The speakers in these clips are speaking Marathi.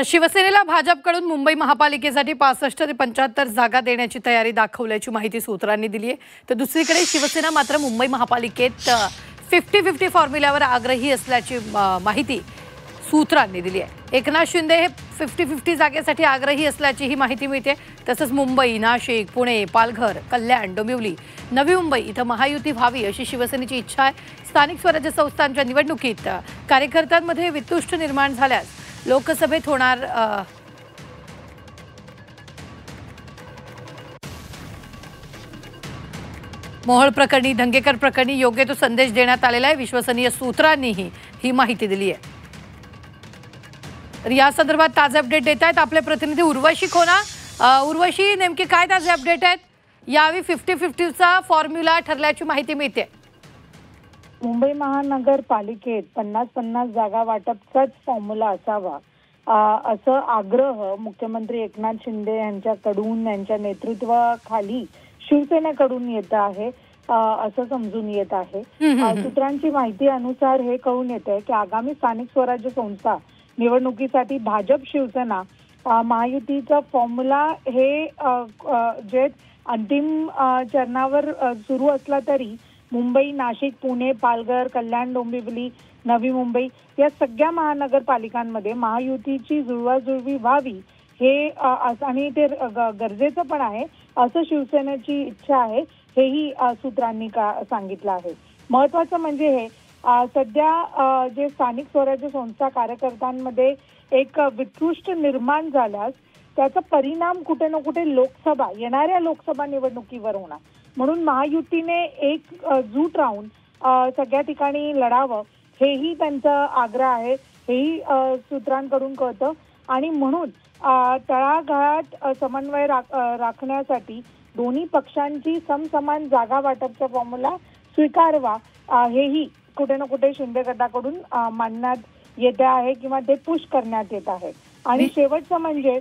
शिवसेनेला भाजपकडून मुंबई महापालिकेसाठी 65 ते 75 जागा देण्याची तयारी दाखवल्याची माहिती सूत्रांनी दिली आहे। तर दुसरीकडे शिवसेना मात्र मुंबई महापालिकेत 50-50 फॉर्म्युल्यावर आग्रही असल्याची माहिती सूत्रांनी दिली आहे। एकनाथ शिंदे हे 50-50 जागेसाठी आग्रही असल्याची ही माहिती मिळते। तसंच मुंबई, नाशिक, पुणे, पालघर, कल्याण, डोंबिवली, नवी मुंबई इथं महायुती व्हावी अशी शिवसेनेची इच्छा आहे। स्थानिक स्वराज्य संस्थांच्या निवडणुकीत कार्यकर्त्यांमध्ये वितुष्ट निर्माण झाल्यास लोकसभेत होणार मोहोळ प्रकरणी, दंगेकर प्रकरणी योग्य तो संदेश देण्यात आलेला आहे। विश्वसनीय सूत्रांनीही ही माहिती दिली आहे। तर या संदर्भात ताजे अपडेट देत आहेत आपले प्रतिनिधी उर्वशी खोना। उर्वशी, नेमके काय ताजे अपडेट आहेत? यावेळी 50-50चा फॉर्म्युला ठरल्याची माहिती मिळते। मुंबई महानगरपालिकेत 50-50 जागा वाटपचाच फॉर्म्युला असावा असं आग्रह मुख्यमंत्री एकनाथ शिंदे यांच्याकडून, यांच्या नेतृत्वाखाली शिवसेनेकडून येत आहे असं समजून येत आहे। सूत्रांची माहिती अनुसार हे कळून येत आहे की आगामी स्थानिक स्वराज्य संस्था निवडणुकीसाठी भाजप शिवसेना महायुतीचा फॉर्म्युला हे जे अंतिम चरणावर सुरू असला तरी मुंबई, नाशिक, पुणे, पालघर, कल्याण, डोंबिवली, नवी मुंबई या सगळ्या महानगरपालिकांमध्ये महायुतीची जुळवाजुळवी व्हावी हे आणि ते गरजेचं पण आहे असं शिवसेनेची इच्छा आहे, हेही सूत्रांनी सांगितलं आहे। महत्वाचं म्हणजे हे सध्या जे स्थानिक स्वराज्य संस्था कार्यकर्त्यांमध्ये एक वितृष्ट निर्माण झाल्यास त्याचा परिणाम कुठे ना कुठे येणाऱ्या लोकसभा निवडणुकीवर होणार, म्हणून महायुतीने एकजूट राहून सगळ्या ठिकाणी लढावं हेही त्यांचा आग्रह आहे, हेही सूत्रांकडून कळतं। आणि म्हणून तळागाळात समन्वय राखण्यासाठी दोन्ही पक्षांची समसमान जागा वाटपचा फॉर्म्युला स्वीकारवा हेही कुठे ना कुठे शिंदे गटाकडून मांडण्यात येते आहे किंवा ते पुश करण्यात येत आहे। आणि शेवटचं म्हणजे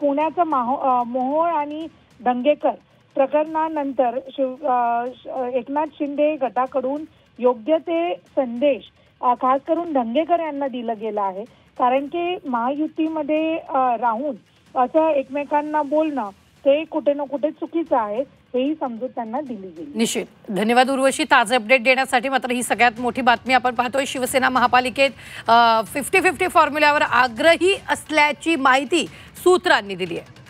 पुण्याचं मोहोळ आणि दंगेकर प्रकरणानंतर एकनाथ शिंदे गटाकडून योग्य ते संदेश खास करून दंगेकर यांना दिलं गेलं आहे, कारण की महायुतीमध्ये राहून असं एकमेकांना बोलणं ते कुठे ना कुठे चुकीचं आहे, हेही समजूत त्यांना दिली गेली। निश्चित, धन्यवाद उर्वशी ताजे अपडेट देण्यासाठी। मात्र ही सगळ्यात मोठी बातमी आपण पाहतोय, शिवसेना महापालिकेत 50-50 फॉर्म्युल्यावर आग्रही असल्याची माहिती सूत्रांनी दिली आहे।